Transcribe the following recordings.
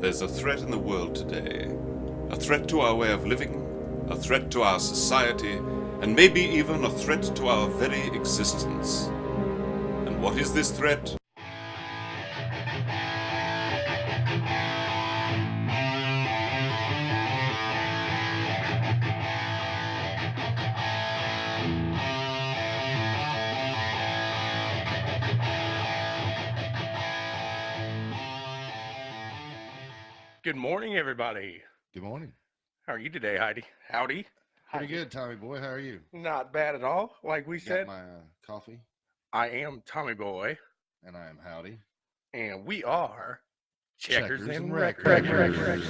There's a threat in the world today. A threat to our way of living, a threat to our society, and maybe even a threat to our very existence. And what is this threat? Good morning, everybody. Good morning. How are you today, Heidi? Howdy. Pretty good, TommyBoy. How are you? Not bad at all. Like we Got said, my coffee, I am TommyBoy, and I am Howdy. and we are Checkers and Wreckers.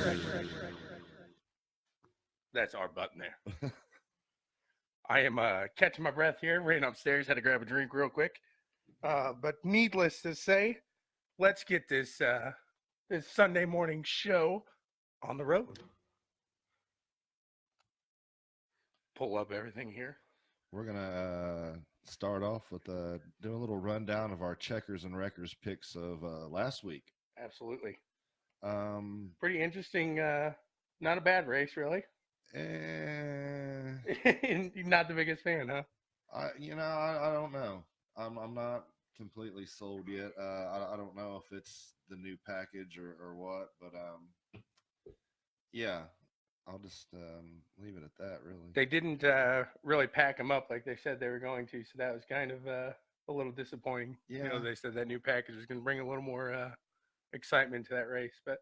That's our button there. I am catching my breath here. Ran upstairs, had to grab a drink real quick. But needless to say, let's get this this Sunday morning show on the road. Pull up everything here. We're gonna start off with doing a little rundown of our Checkers and Wreckers picks of last week. Absolutely. Um, Pretty interesting. Not a bad race, really. eh, Not the biggest fan, huh? I don't know. I'm not completely sold yet. I don't know if it's the new package or what, but yeah, I'll just leave it at that. Really, They didn't really pack them up like they said they were going to, so that was kind of a little disappointing. Yeah. You know, they said that new package was going to bring a little more excitement to that race, but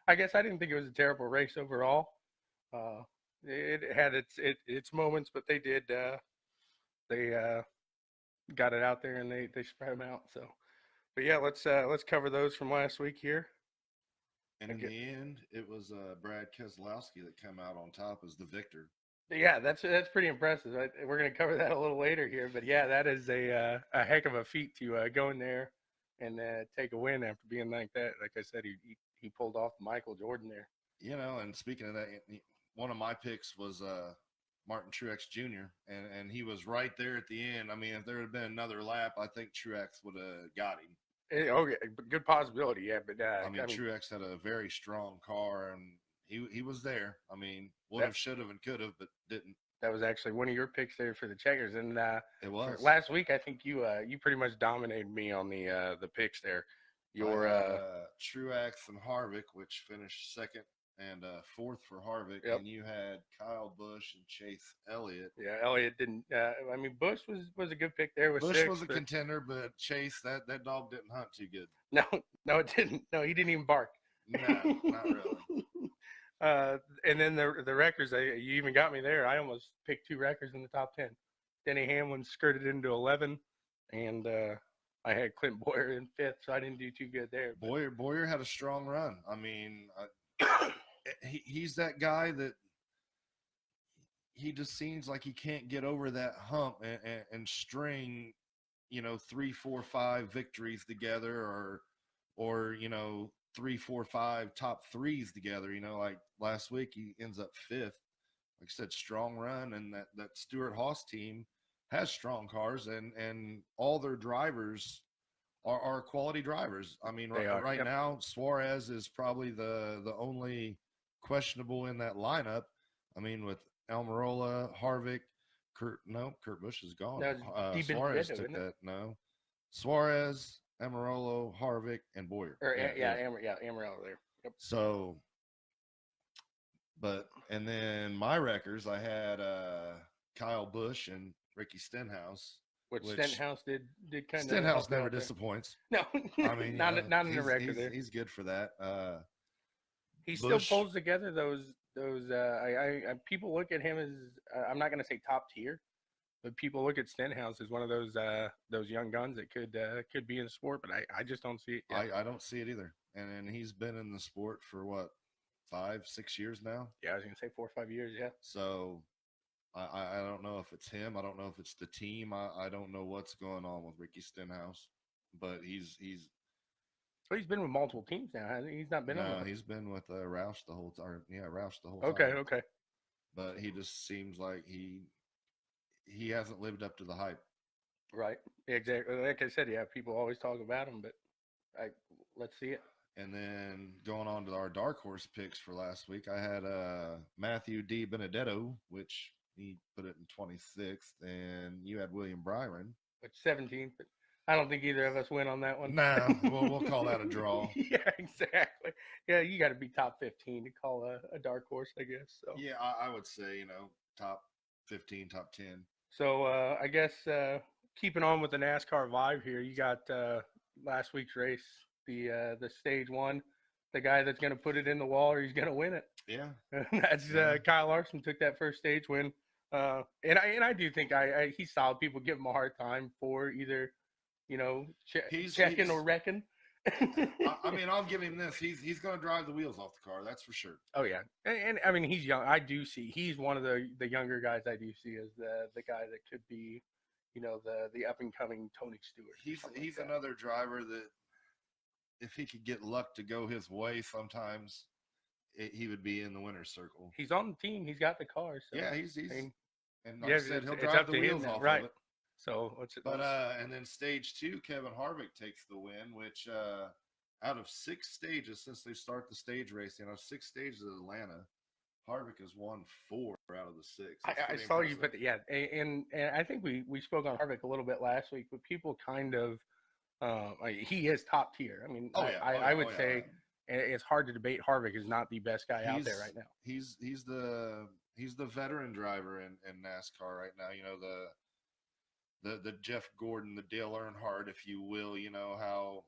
I guess I didn't think it was a terrible race overall. It had its moments, but they got it out there and they spread them out. So, but yeah, let's cover those from last week here. and in the end, it was Brad Keselowski that came out on top as the victor. Yeah, that's pretty impressive. We're going to cover that a little later here, but yeah, that is a heck of a feat to go in there and take a win after being like that. Like I said, he pulled off Michael Jordan there. You know, and speaking of that, one of my picks was Martin Truex Jr. and he was right there at the end. I mean, if there had been another lap, I think Truex would have got him. Okay, good possibility, yeah. But I mean, Truex had a very strong car, and he was there. I mean, would have, should have, and could have, but didn't. That was actually one of your picks there for the Checkers, and it was last week. I think you pretty much dominated me on the picks there. Your Truex and Harvick, which finished second and fourth for Harvick, yep. And you had Kyle Busch and Chase Elliott. Yeah, Elliott didn't. I mean, Busch was a good pick there. With Busch was a contender, but Chase that dog didn't hunt too good. No, it didn't. No, he didn't even bark. No, not really. And then the Wreckers, you even got me there. I almost picked two Wreckers in the top 10. Denny Hamlin skirted into 11, and I had Clint Boyer in 5th, so I didn't do too good there. Boyer had a strong run. I mean, he's that guy that he just seems like he can't get over that hump and string, 3, 4, 5 victories together or 3, 4, 5 top threes together. Like last week he ends up 5th. Like I said, strong run, and that Stewart-Haas team has strong cars, and all their drivers are quality drivers. I mean, right now Suarez is probably the only questionable in that lineup. I mean, with Almirola, Harvick, Kurt Busch is gone. Suarez took that. No, Suarez, Almirola, Harvick, and Boyer. Almirola there. Yep. So, and then my Wreckers, I had Kyle Busch and Ricky Stenhouse. Which Stenhouse did kind of. Stenhouse never disappoints. No, I mean, not in the Wrecker there. He's good for that. He still pulls together those. People look at him as I'm not going to say top tier, but people look at Stenhouse as one of those young guns that could be in the sport. But I just don't see it yet. I don't see it either. And he's been in the sport for what, 5, 6 years now? Yeah, I was going to say 4 or 5 years. Yeah. So I don't know if it's him. I don't know if it's the team. I don't know what's going on with Ricky Stenhouse, but he's been with multiple teams now, hasn't he? He's not been on. No, he's been with Roush the whole time. Yeah, Roush the whole time. Okay. But he just seems like he hasn't lived up to the hype. Right. Exactly. Like I said, yeah, people always talk about him, but let's see it. And then going on to our dark horse picks for last week, I had Matthew D. Benedetto, which he put it in 26th, and you had William Byron. Which 17th. But I don't think either of us win on that one. Nah, we'll call that a draw. Yeah, exactly. Yeah, you got to be top 15 to call a dark horse, I guess. So Yeah, I would say, top 15, top 10. So I guess keeping on with the NASCAR vibe here, you got last week's race, the stage one, the guy that's going to put it in the wall or he's going to win it. Yeah. That's Kyle Larson took that first stage win. And I do think he's solid. People give him a hard time for either, checking or wrecking. I mean, I'll give him this. He's going to drive the wheels off the car. That's for sure. Oh yeah, and I mean he's young. I do see he's one of the younger guys. I do see as the guy that could be, the up and coming Tony Stewart. He's another driver that if he could get luck to go his way, sometimes he would be in the winner's circle. He's on the team. He's got the car. So, yeah, he's and like I said, he'll drive the wheels off right. of it. So and then stage 2, Kevin Harvick takes the win, which out of 6 stages since they start the stage racing, out of 6 stages at Atlanta, Harvick has won 4 out of the 6. I saw you put and I think we spoke on Harvick a little bit last week, but people kind of he is top tier. I mean, I would say it's hard to debate. Harvick is not the best guy out there right now. He's the veteran driver in NASCAR right now. The Jeff Gordon, the Dale Earnhardt, if you will, how,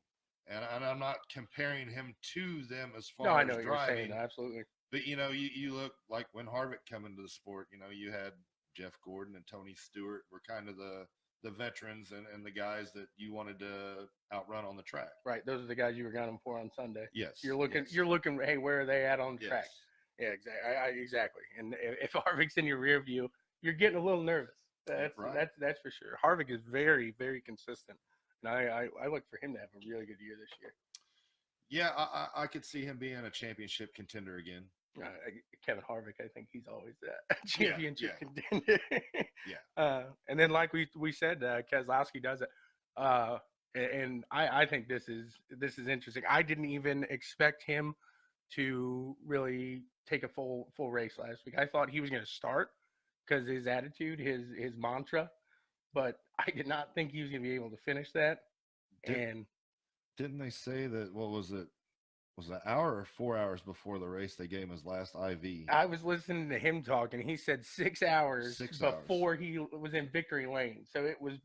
and I'm not comparing him to them as far as I know what driving, you're saying, absolutely. But you look like when Harvick come into the sport, you had Jeff Gordon and Tony Stewart were kind of the veterans and the guys that you wanted to outrun on the track. Right, those are the guys you were gunning for on Sunday. Yes, you're looking. Hey, where are they at on the track? Yeah, exactly. Exactly. And if Harvick's in your rear view, you're getting a little nervous. That's for sure. Harvick is very, very consistent, and I look for him to have a really good year this year. Yeah, I could see him being a championship contender again. Kevin Harvick, I think he's always a championship contender. And then like we said, Keselowski does it, and I think this is interesting. I didn't even expect him to really take a full race last week. I thought he was going to start because his attitude, his mantra, but I did not think he was going to be able to finish that. Didn't they say that, what was it? Was it an hour or 4 hours before the race they gave him his last IV? I was listening to him talking. He said 6 hours before he was in victory lane. So it was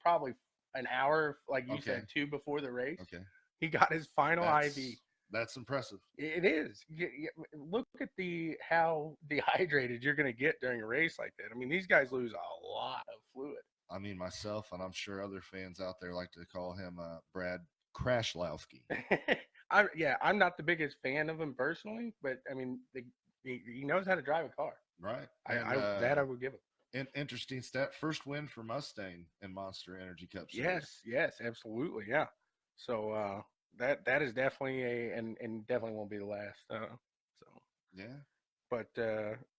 probably an hour, like you said, 2 before the race. Okay. He got his final IV. That's impressive. It is. Look at how dehydrated you're going to get during a race like that. I mean, these guys lose a lot of fluid. I mean, myself, and I'm sure other fans out there like to call him Brad Crashlowski. I'm not the biggest fan of him personally, but I mean, he knows how to drive a car. Right. I would give him. An interesting stat. First win for Mustang in Monster Energy Cup Series. Yes, absolutely. Yeah. So that is definitely and definitely won't be the last. Yeah. But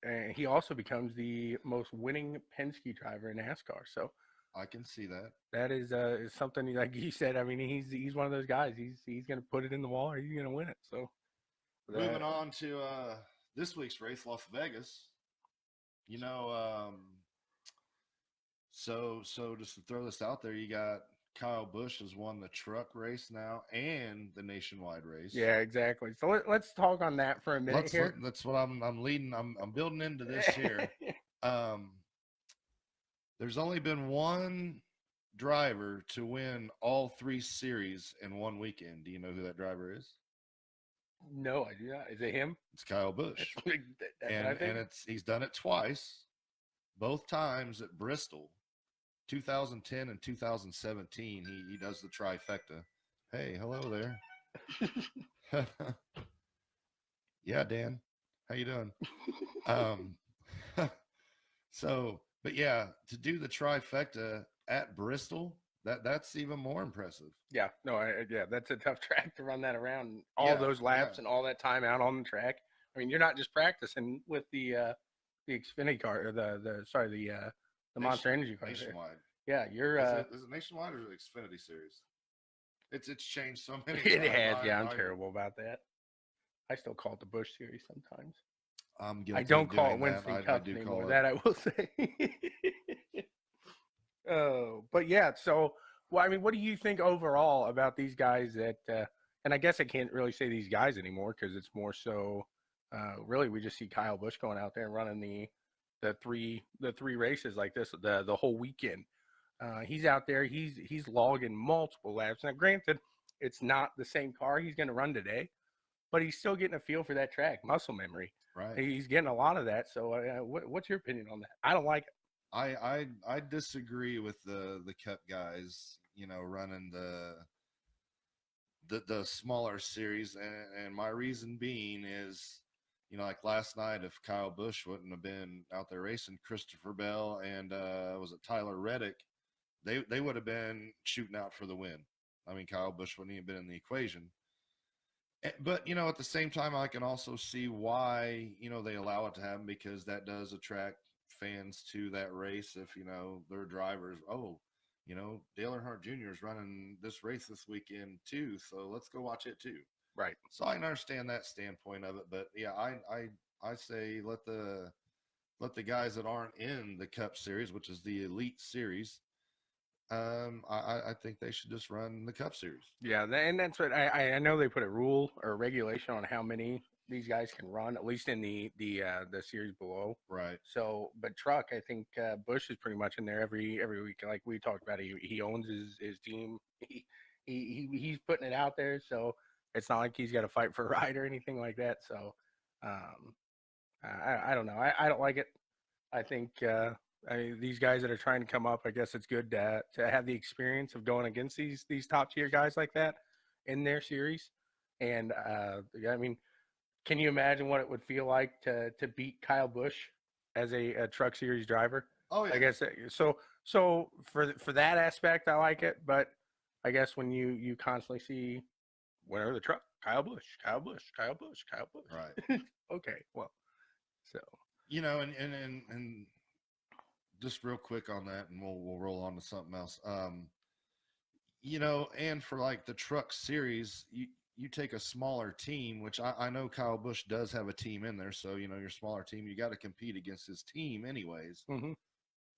and he also becomes the most winning Penske driver in NASCAR. So I can see that. That is something like you said. I mean, he's one of those guys. He's going to put it in the wall, or he's going to win it. So moving on to this week's race, Las Vegas. So just to throw this out there, you got Kyle Busch has won the truck race now and the nationwide race. Yeah, exactly. So let's talk on that for a minute here. That's what I'm leading. I'm building into this here. There's only been one driver to win all 3 series in one weekend. Do you know who that driver is? No, I do not. Is it him? It's Kyle Busch. And he's done it twice, both times at Bristol, 2010 and 2017. He does the trifecta. Hey, hello there. Yeah, Dan, how you doing? But yeah, to do the trifecta at Bristol, that's even more impressive. Yeah, no, that's a tough track to run that around. All those laps and all that time out on the track. I mean, you're not just practicing with the Xfinity car or the Monster Energy car. Nationwide. Yeah, you're. Is it Nationwide or the Xfinity Series? It's changed so many It times. has. Yeah, I'm terrible about that. I still call it the Bush series sometimes. I'm I guilty don't of call it doing that. Winston I Cup do anymore. call it. That I will say. Oh, but yeah. So, well, I mean, what do you think overall about these guys that? And I guess I can't really say these guys anymore because it's more so. Really, we just see Kyle Busch going out there and running the three races like this the whole weekend. He's out there. He's logging multiple laps. Now, granted, it's not the same car he's going to run today, but he's still getting a feel for that track, muscle memory. Right. He's getting a lot of that. So, what's your opinion on that? I don't like it. I disagree with the Cup guys. Running the smaller series, and my reason being is, like last night, if Kyle Busch wouldn't have been out there racing, Christopher Bell and was it Tyler Reddick, they would have been shooting out for the win. I mean, Kyle Busch wouldn't even been in the equation. But at the same time, I can also see why they allow it to happen, because that does attract fans to that race. If their drivers, Dale Earnhardt Jr. is running this race this weekend too, so let's go watch it too. Right. So I can understand that standpoint of it, but yeah, I say let the guys that aren't in the Cup Series, which is the Elite Series, I think they should just run the Cup Series. Yeah, and that's what I know. They put a rule or a regulation on how many these guys can run, at least in the series below. Right. So, but truck, I think Bush is pretty much in there every week. Like we talked about, he owns his team. He's putting it out there, so it's not like he's got to fight for a ride or anything like that. So, I don't know. I don't like it. I think these guys that are trying to come up, I guess it's good to have the experience of going against these top tier guys like that in their series. And I mean, can you imagine what it would feel like to beat Kyle Busch as a truck series driver? Oh yeah. I guess so for that aspect, I like it. But I guess when you constantly see winner of the truck, Kyle Busch, Kyle Busch, Kyle Busch, Kyle Busch. Right. Okay. Well, so. And just real quick on that, and we'll roll on to something else. And for like the truck series, you take a smaller team, which I know Kyle Busch does have a team in there. So, your smaller team, you got to compete against his team anyways. Mm-hmm.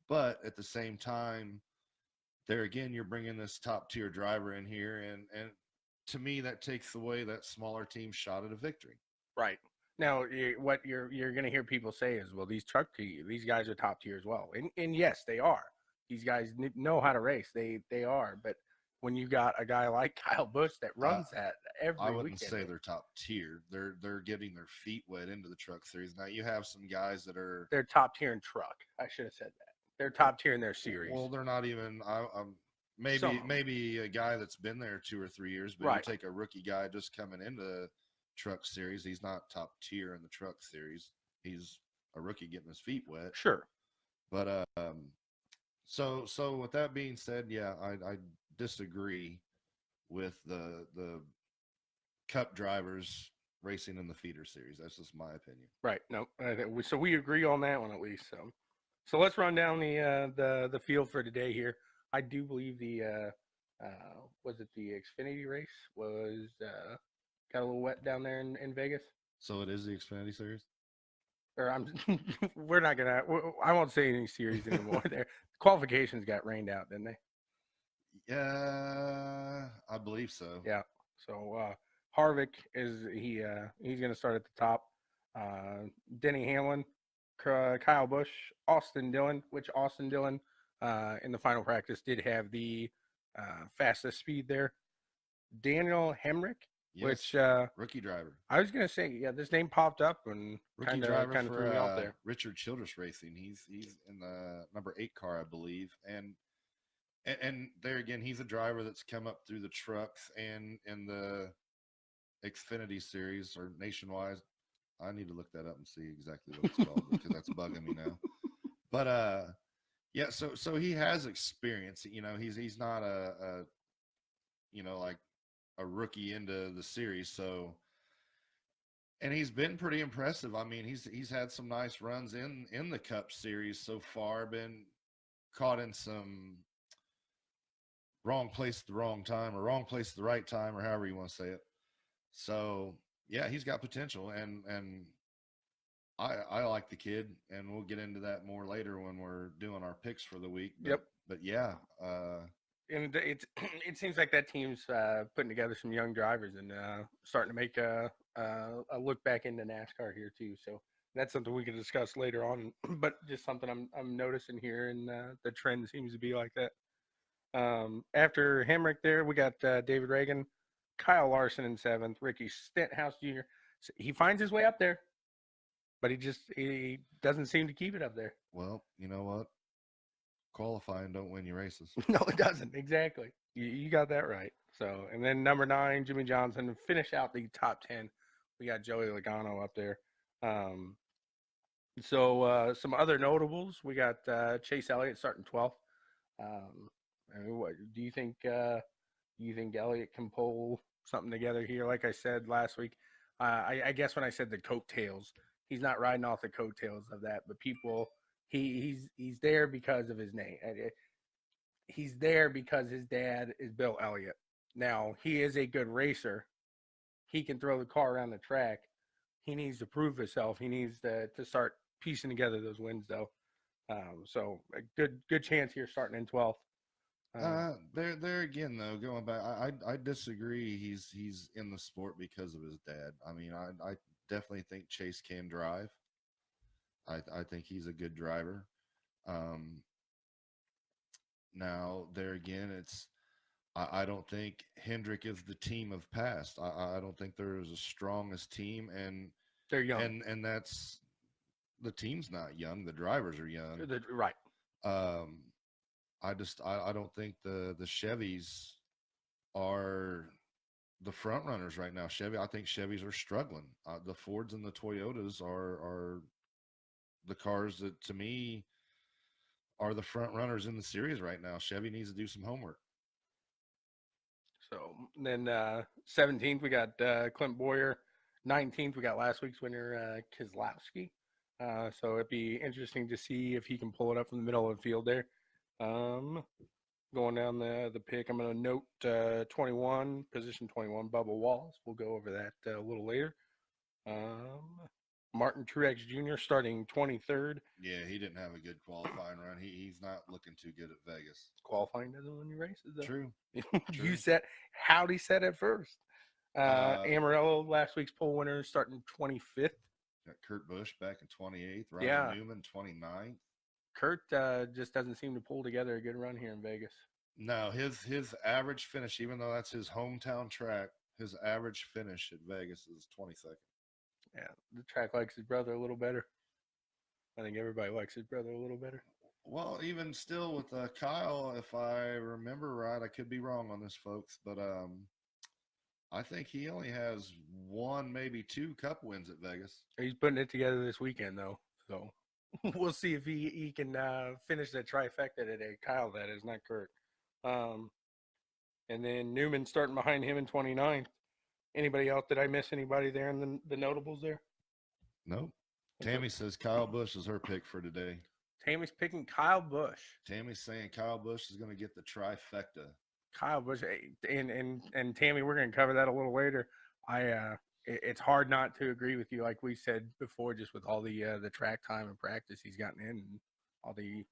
But at the same time, there again, you're bringing this top tier driver in here. And to me, that takes away that smaller team shot at a victory. Right. Now, what you're going to hear people say is, well, these guys are top tier as well. And yes, they are. These guys know how to race. They are. But when you got a guy like Kyle Busch that runs that every weekend. I wouldn't say they're top tier. They're getting their feet wet into the truck series. Now you have some guys that are. They're top tier in truck. I should have said that. They're top tier in their series. Well, they're not even. Maybe a guy that's been there 2 or 3 years, but right. You take a rookie guy just coming into the truck series. He's not top tier in the truck series. He's a rookie getting his feet wet. Sure. But so with that being said, yeah, I disagree with the Cup drivers racing in the feeder series. That's just my opinion. Right. No. So we agree on that one at least. So let's run down the field for today here. I do believe the was it the Xfinity race was got a little wet down there in Vegas. So it is the Xfinity series. Or we're not gonna. I won't say any series anymore. There, qualifications got rained out, didn't they? Yeah, I believe so. Yeah. So Harvick he's gonna start at the top. Denny Hamlin, Kyle Busch, Austin Dillon, which Austin Dillon in the final practice did have the fastest speed there. Daniel Hemrick. Yes, which rookie driver. I was gonna say, yeah, this name popped up and kind of threw me off there. Richard Childress Racing. He's in the number 8 car, I believe, and there again, he's a driver that's come up through the trucks and in the Xfinity series or Nationwide. I need to look that up and see exactly what it's called because that's bugging me now. But yeah, so he has experience. He's not a like a rookie into the series, so, and he's been pretty impressive. I mean, he's had some nice runs in the Cup series so far, been caught in some wrong place at the wrong time, or wrong place at the right time, or however you want to say it. So yeah, he's got potential, and I like the kid, and we'll get into that more later when we're doing our picks for the week. Yep. But yeah, And it seems like that team's putting together some young drivers and starting to make a look back into NASCAR here too. So that's something we can discuss later on. But just something I'm noticing here, and the trend seems to be like that. After Hemrick, there we got David Reagan, Kyle Larson in 7th, Ricky Stenhouse Jr. So he finds his way up there, but he doesn't seem to keep it up there. well, you know what? Qualifying don't win you races. No, it doesn't. Exactly. You got that right. So, and then number 9, Jimmy Johnson, to finish out the top 10. We got Joey Logano up there. Some other notables. We got Chase Elliott starting 12th. I mean, what do you think? You think Elliott can pull something together here? Like I said last week, I guess when I said the coattails, he's not riding off the coattails of that, but he's there because of his name. He's there because his dad is Bill Elliott. Now, he is a good racer. He can throw the car around the track. He needs to prove himself. He needs to start piecing together those wins, though. So a good chance here starting in 12th. There again though, going back, I disagree. He's in the sport because of his dad. I mean, I definitely think Chase can drive. I think he's a good driver. Now there again, I don't think Hendrick is the team of past. I don't think they're as strong as team, and they're young, and that's the team's not young. The drivers are young, right? I don't think the Chevys are the front runners right now. I think Chevys are struggling. The Fords and the Toyotas are the cars that to me are the front runners in the series right now. Chevy needs to do some homework. So then 17th we got Clint Boyer. 19th we got last week's winner Keselowski. So it'd be interesting to see if he can pull it up from the middle of the field there. Going down the pick, I'm going to note 21, position 21, Bubba Wallace. We'll go over that a little later. Martin Truex Jr. starting 23rd. Yeah, he didn't have a good qualifying run. He's not looking too good at Vegas. Qualifying doesn't win you races, though. True. You said Howdy said it first. Amarillo, last week's pole winner, starting 25th. Got Kurt Busch back in 28th. Ryan Newman 29th. Kurt just doesn't seem to pull together a good run here in Vegas. No, his average finish, even though that's his hometown track, his average finish at Vegas is 22nd. Yeah, the track likes his brother a little better. I think everybody likes his brother a little better. Well, even still with Kyle, if I remember right, I could be wrong on this, folks, but I think he only has 1, maybe 2 Cup wins at Vegas. He's putting it together this weekend, though, so we'll see if he can finish that trifecta today. Kyle, that is, not Kurt. And then Newman starting behind him in 29th. Anybody else? Did I miss anybody there in the notables there? Nope. Tammy says Kyle Busch is her pick for today. Tammy's picking Kyle Busch. Tammy's saying Kyle Busch is going to get the trifecta. Kyle Busch, and Tammy, we're going to cover that a little later. It's hard not to agree with you, like we said before, just with all the track time and practice he's gotten in, and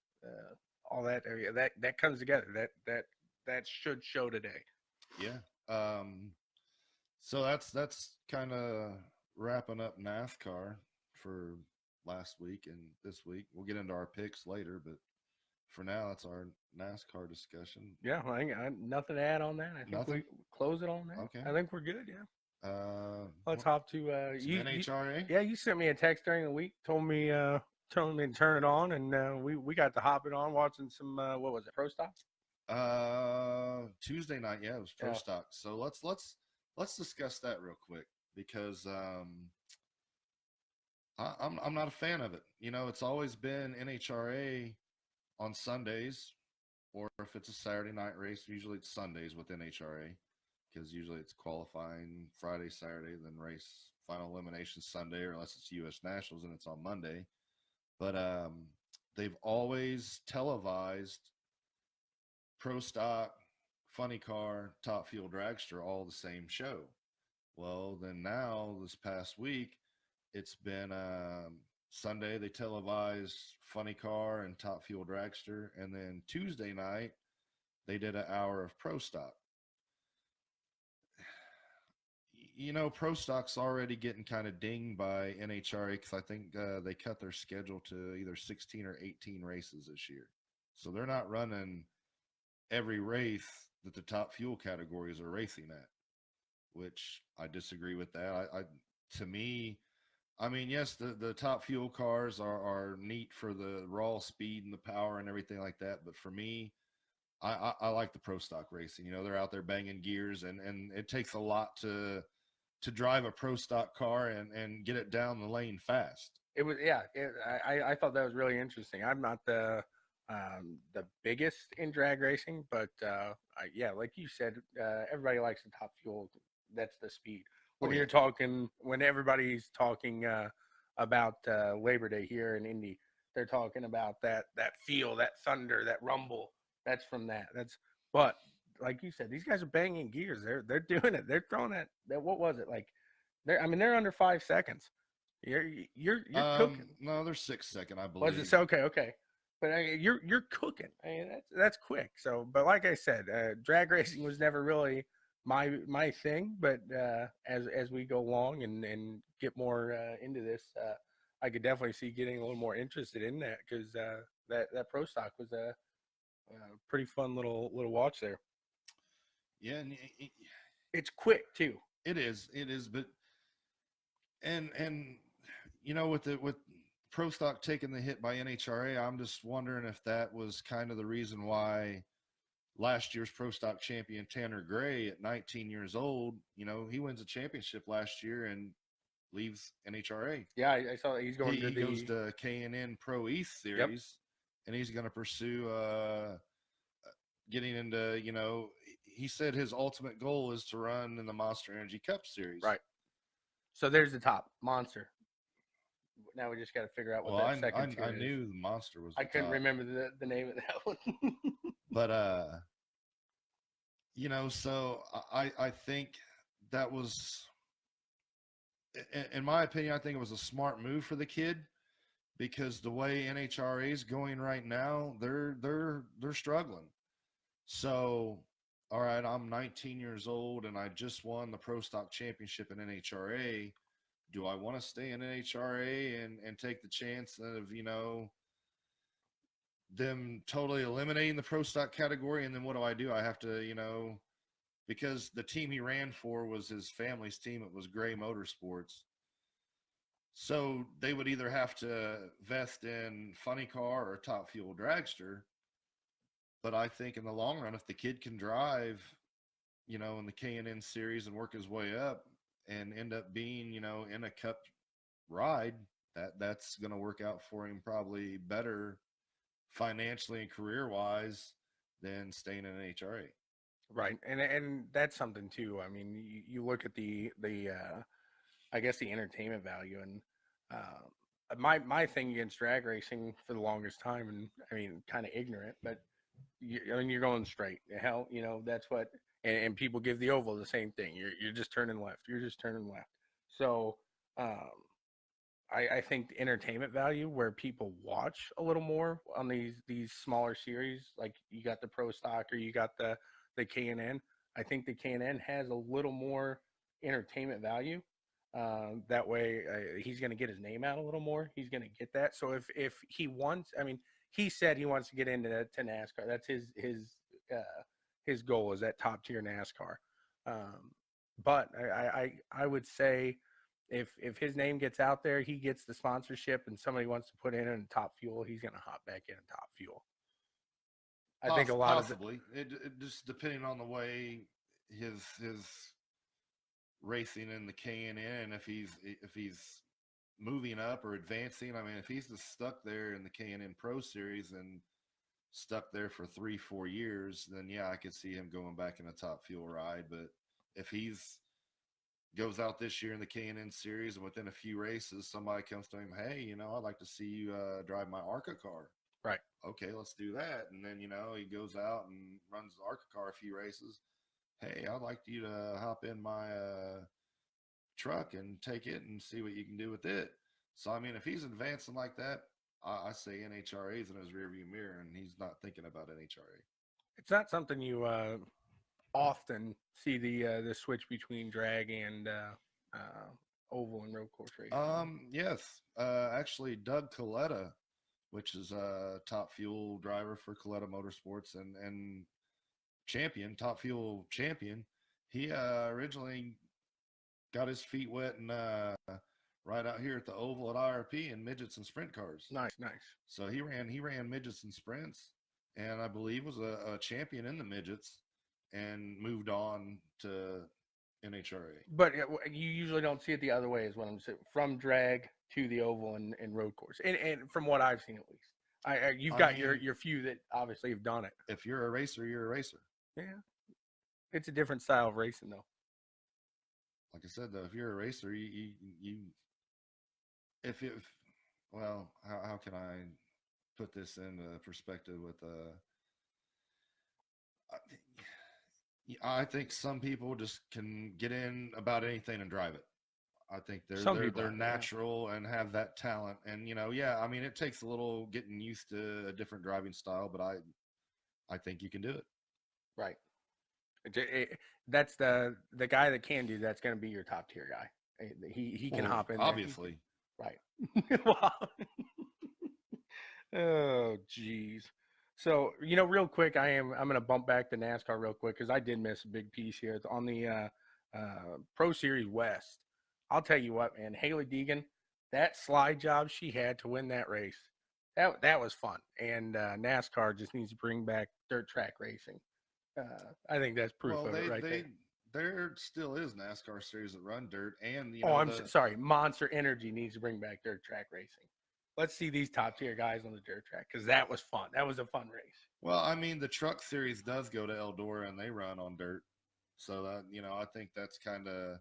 all that area that comes together. That should show today. Yeah. So that's kind of wrapping up NASCAR for last week and this week. We'll get into our picks later, but for now, that's our NASCAR discussion. Yeah, I nothing to add on that. I think we close it on that. Okay. I think we're good. Yeah. Let's hop to NHRA. You sent me a text during the week, told me to turn it on, and we got to hop it on, watching some what was it, Pro Stock? Tuesday night, yeah, it was Pro Stock. So let's discuss that real quick, because I'm not a fan of it. You know, it's always been NHRA on Sundays, or if it's a Saturday night race, usually it's Sundays with NHRA, because usually it's qualifying Friday, Saturday, then race final elimination Sunday, or unless it's U.S. Nationals and it's on Monday. But they've always televised Pro Stock funny car, Top Fuel Dragster all the same show. Well, then now this past week, it's been Sunday they televised Funny Car and Top Fuel Dragster, and then Tuesday night they did an hour of Pro Stock. You know, Pro Stock's already getting kind of dinged by NHRA because I think they cut their schedule to either 16 or 18 races this year. So they're not running every race that the top fuel categories are racing at, which I disagree with that. To me, I mean, yes, the top fuel cars are neat for the raw speed and the power and everything like that. But for me, I like the Pro Stock racing. You know, they're out there banging gears, and it takes a lot to drive a Pro Stock car and get it down the lane fast. It was, yeah. I thought that was really interesting. I'm not the biggest in drag racing, but yeah, like you said, everybody likes the top fuel. That's the speed. When you're talking, when everybody's talking about Labor Day here in Indy, they're talking about that feel, that thunder, that rumble. That's from that. But like you said, these guys are banging gears. They're doing it. They're throwing that. What was it like? They're under 5 seconds. You're cooking. No, they're 6 second, I believe. Was it okay? But you're cooking. I mean, that's quick. So, but like I said, drag racing was never really my thing. But as we go along and get more into this, I could definitely see getting a little more interested in that because that Pro Stock was a pretty fun little watch there. Yeah, and it's quick too. It is, but and you know, with Pro Stock taking the hit by NHRA, I'm just wondering if that was kind of the reason why last year's Pro Stock champion Tanner Gray at 19 years old, you know, he wins a championship last year and leaves NHRA. Yeah, I saw that he's going he goes to K&N Pro East Series, yep. And he's going to pursue getting into, you know, he said his ultimate goal is to run in the Monster Energy Cup Series. Right. So there's the top Monster. Now we just got to figure out what that second tier is. I knew the Monster was. I couldn't remember the name of that one. But you know, so I think that was, in my opinion, I think it was a smart move for the kid because the way NHRA is going right now, they're struggling. So, all right, I'm 19 years old and I just won the Pro Stock Championship in NHRA. Do I want to stay in NHRA and take the chance of, you know, them totally eliminating the Pro Stock category? And then what do? I have to, you know, because the team he ran for was his family's team. It was Gray Motorsports. So they would either have to vest in Funny Car or Top Fuel Dragster. But I think in the long run, if the kid can drive, you know, in the K&N series and work his way up and end up being, you know, in a cup ride, that's going to work out for him probably better financially and career-wise than staying in HRA. Right. And that's something too. I mean, you look at the I guess the entertainment value, and my thing against drag racing for the longest time, and I mean, kind of ignorant, but I mean, you're going straight. Hell, you know, that's what, and people give the oval the same thing. You're just turning left. You're just turning left. So I think the entertainment value where people watch a little more on these smaller series, like you got the Pro Stock or you got the K&N. I think the K&N has a little more entertainment value. That way he's going to get his name out a little more. He's going to get that. So if he wants, I mean, he said he wants to get into NASCAR. That's his goal, is that top tier NASCAR. But I would say if his name gets out there, he gets the sponsorship, and somebody wants to put in Top Fuel, he's going to hop back in Top Fuel. I think a lot possibly. It just depending on the way his racing in the K&N, if he's moving up or advancing. I mean, if he's just stuck there in the K&N Pro Series and stuck there for 3-4 years, then yeah, I could see him going back in a Top Fuel ride. But if he's goes out this year in the K&N Series and within a few races somebody comes to him, hey, you know, I'd like to see you drive my ARCA car, Right. Okay, let's do that. And then, he goes out and runs the ARCA car a few races. Hey, I'd like you to hop in my truck and take it and see what you can do with it. So, I mean, if he's advancing like that, I say NHRA's in his rearview mirror, and he's not thinking about NHRA. It's not something you often see the switch between drag and oval and road course racing. Yes. Actually, Doug Coletta, which is a top fuel driver for Coletta Motorsports and top fuel champion, he originally got his feet wet and right out here at the oval at IRP in midgets and sprint cars. Nice. So he ran midgets and sprints, and I believe was a champion in the midgets, and moved on to NHRA. But you usually don't see it the other way, is what I'm saying. From drag to the oval and road course, and from what I've seen at least, you've got your few that obviously have done it. If you're a racer, you're a racer. Yeah, it's a different style of racing, though. Like I said, though, if you're a racer, how can I put this into perspective with I think some people just can get in about anything and drive it. I think they're natural and have that talent. And I mean, it takes a little getting used to a different driving style, but I think you can do it. Right. That's the guy that can do that's going to be your top tier guy. He can hop in obviously. Right. Wow. Oh, geez. So, real quick, I'm going to bump back to NASCAR real quick because I did miss a big piece here. It's on the Pro Series West. I'll tell you what, man, Hailie Deegan, that slide job she had to win that race, that was fun. And NASCAR just needs to bring back dirt track racing. I think that's proof of it right there. There still is NASCAR series that run dirt, and sorry, Monster Energy needs to bring back dirt track racing. Let's see these top tier guys on the dirt track because that was fun. That was a fun race. Well, I mean, the truck series does go to Eldora and they run on dirt, so that I think that's kind of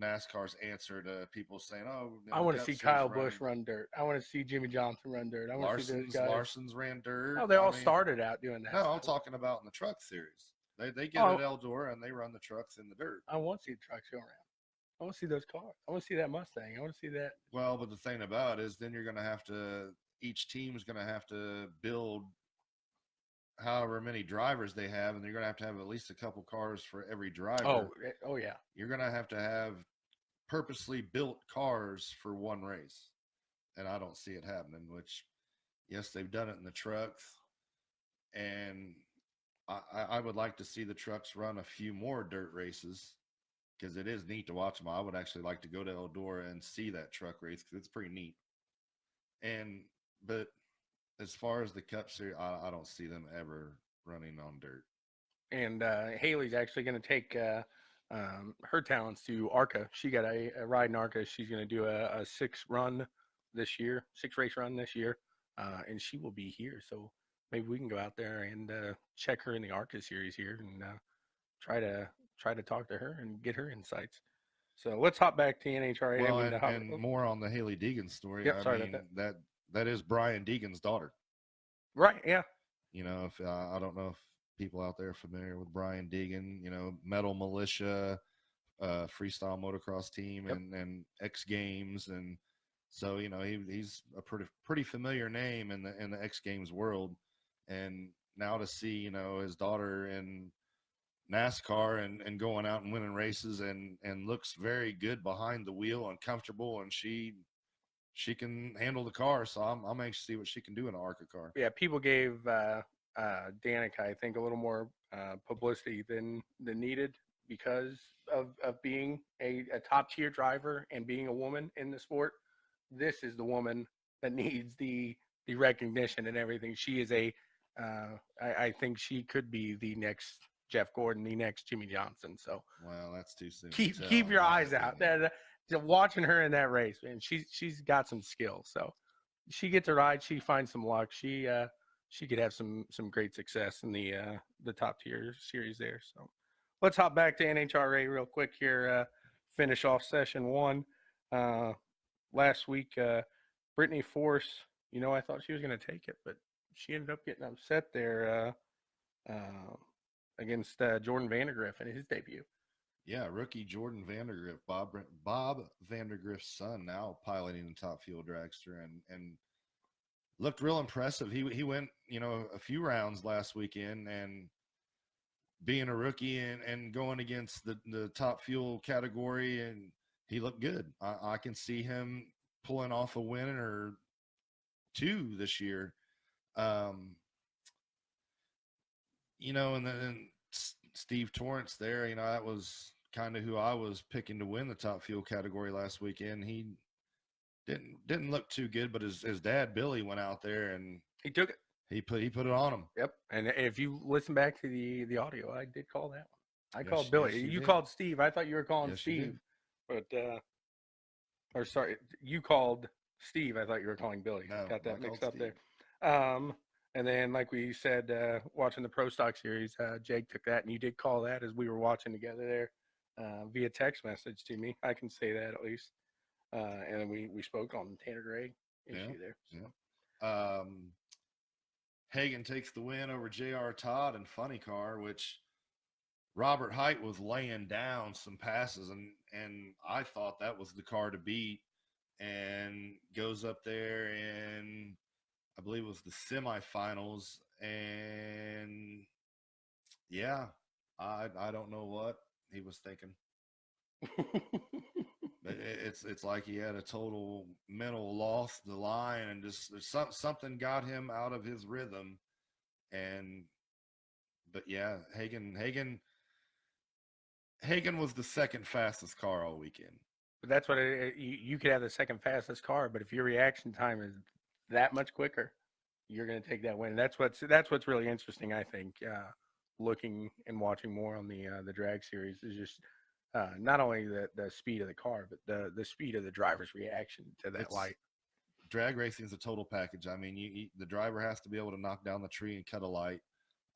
NASCAR's answer to people saying, "Oh, I want to see Kyle Busch run dirt. I want to see Jimmy Johnson run dirt. I want to see those guys." Larson's ran dirt. No, they all started out doing that. No, I'm talking about in the truck series. They get at Eldora and they run the trucks in the dirt. I want to see the trucks go around. I want to see those cars. I want to see that Mustang. I want to see that. Well, but the thing about it is then you're going to have to – each team is going to have to build however many drivers they have, and you're going to have at least a couple cars for every driver. Oh yeah. You're going to have purposely built cars for one race, and I don't see it happening, which, yes, they've done it in the trucks, and I would like to see the trucks run a few more dirt races because it is neat to watch them. I would actually like to go to Eldora and see that truck race because it's pretty neat. But as far as the Cup Series, I don't see them ever running on dirt. And Haley's actually going to take her talents to ARCA. She got a ride in ARCA. She's going to do a 6 race run this year, and she will be here. So maybe we can go out there and check her in the ARCA series here and try to talk to her and get her insights. So let's hop back to NHRA. Well, and more on the Hailie Deegan story. Yep, sorry about that. That is Brian Deegan's daughter. Right, yeah. If I don't know if people out there are familiar with Brian Deegan, Metal Militia, freestyle motocross team, yep. and X Games, and so he's a pretty familiar name in the X Games world. And now to see his daughter in NASCAR and going out and winning races and looks very good behind the wheel and comfortable, and she can handle the car, so I'm anxious to see what she can do in an ARCA car. Yeah, people gave Danica, I think, a little more publicity than needed because of being a top tier driver and being a woman in the sport. This is the woman that needs the recognition and everything. She is I think she could be the next Jeff Gordon, the next Jimmy Johnson. So well, that's too soon. Keep your eyes out. Watching her in that race, man, she's got some skill. So she gets a ride. She finds some luck. She could have some great success in the top tier series there. So let's hop back to NHRA real quick here. Finish off session 1. Last week, Brittany Force. I thought she was going to take it, but she ended up getting upset there against Jordan Vandergriff in his debut. Yeah, rookie Jordan Vandergriff, Bob Vandergriff's son, now piloting the Top Fuel dragster, and looked real impressive. He went, a few rounds last weekend, and being a rookie and going against the Top Fuel category, and he looked good. I can see him pulling off a win or two this year. And then Steve Torrance there, that was kind of who I was picking to win the Top Fuel category last weekend. He didn't look too good, but his dad Billy went out there and he took it. He put it on him. Yep. And if you listen back to the audio, I did call that one. I called Billy. Yes, you did. called Steve. I thought you were calling Yes, Steve. But or sorry, you called Steve. I thought you were calling Billy. No, got that I mixed called up there. And then, like we said, watching the Pro Stock Series, Jake took that, and you did call that as we were watching together there via text message to me. I can say that at least. And then we spoke on the Tanner Gray issue there. So. Yeah. Hagan takes the win over J.R. Todd and Funny Car, which Robert Hiatt was laying down some passes, and I thought that was the car to beat, and goes up there and I believe it was the semifinals, and yeah, I don't know what he was thinking. It's like he had a total mental loss the line, and just something got him out of his rhythm. But yeah, Hagan was the second fastest car all weekend. But that's what you could have the second fastest car, but if your reaction time is that much quicker, you're going to take that win. That's what's really interesting, I think. Looking and watching more on the drag series is just not only the speed of the car, but the speed of the driver's reaction to that light. Drag racing is a total package. I mean, the driver has to be able to knock down the tree and cut a light.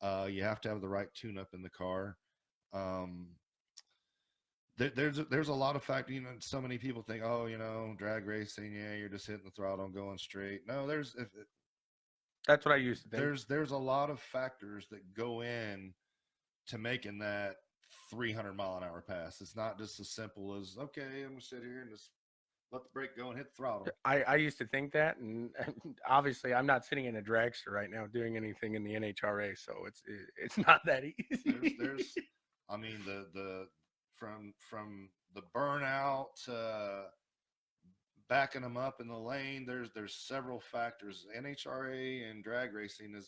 You have to have the right tune-up in the car. There's a lot of factors. So many people think, drag racing, yeah, you're just hitting the throttle and going straight. No, that's what I used to think. There's a lot of factors that go in to making that 300 mile an hour pass. It's not just as simple as, okay, I'm gonna sit here and just let the brake go and hit the throttle. I used to think that, and obviously I'm not sitting in a dragster right now doing anything in the NHRA, so it's not that easy. There's I mean, the from the burnout to backing them up in the lane, there's several factors. NHRA and drag racing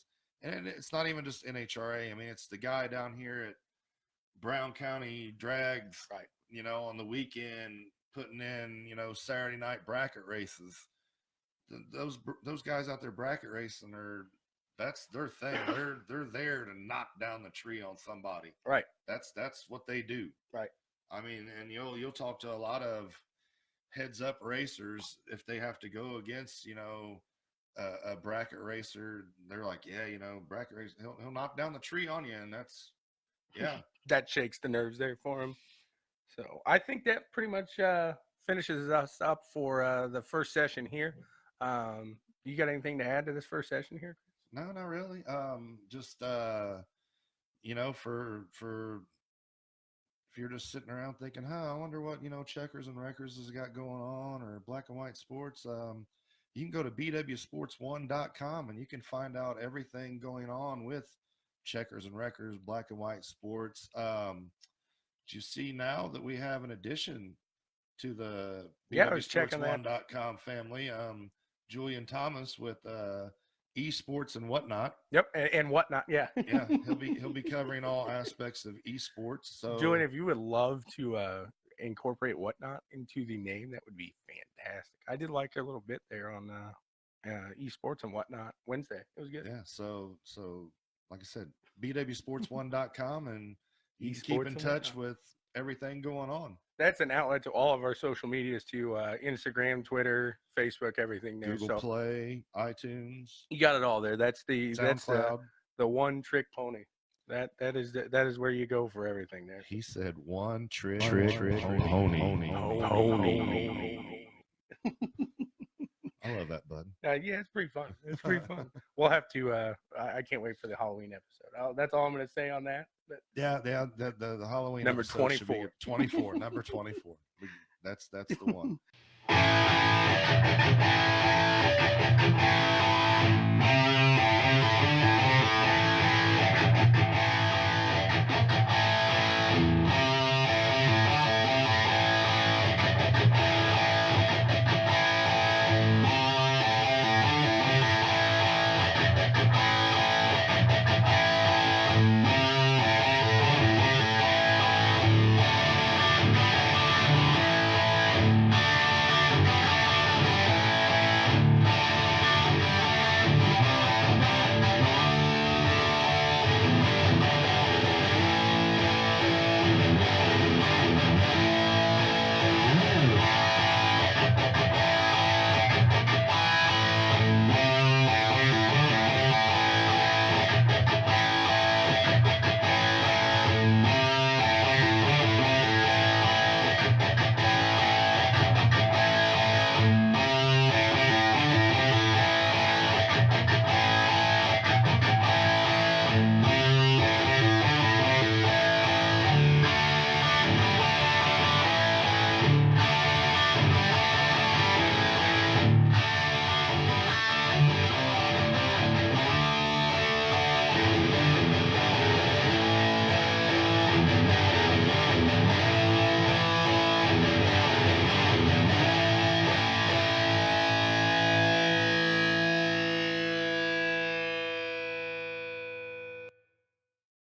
and it's not even just NHRA. I mean, it's the guy down here at Brown County Drags, right? On the weekend, putting in, Saturday night bracket races. Those guys out there bracket racing that's their thing. They're there to knock down the tree on somebody. Right. That's what they do. Right. I mean, and you'll talk to a lot of heads up racers if they have to go against, a bracket racer. They're like, yeah, bracket racer, he'll knock down the tree on you, and that's that shakes the nerves there for him. So I think that pretty much finishes us up for the first session here. You got anything to add to this first session here? No, not really. Just for if you're just sitting around thinking, I wonder what Checkers and Wreckers has got going on, or Black and White Sports, you can go to bwsports1.com and you can find out everything going on with Checkers and Wreckers, Black and White Sports. You see now that we have an addition to the bwsports1.com family. Julian Thomas with esports and whatnot. Yep, and whatnot. Yeah, yeah. He'll be covering all aspects of esports. So, Julian, if you would love to incorporate whatnot into the name, that would be fantastic. I did like a little bit there on esports and whatnot Wednesday. It was good. Yeah. So like I said, bwsports1.com, and you can keep in touch with everything going on. That's an outlet to all of our social medias, to Instagram, Twitter, Facebook, everything there. Google Play, iTunes. You got it all there. That's SoundCloud. The one trick pony. That is where you go for everything there. He said one trick pony. I love that, bud. Yeah, it's pretty fun. It's pretty fun. We'll have to. I can't wait for the Halloween episode. That's all I'm going to say on that. But Yeah, the Halloween Number episode should be 24. 24, number 24. That's the one.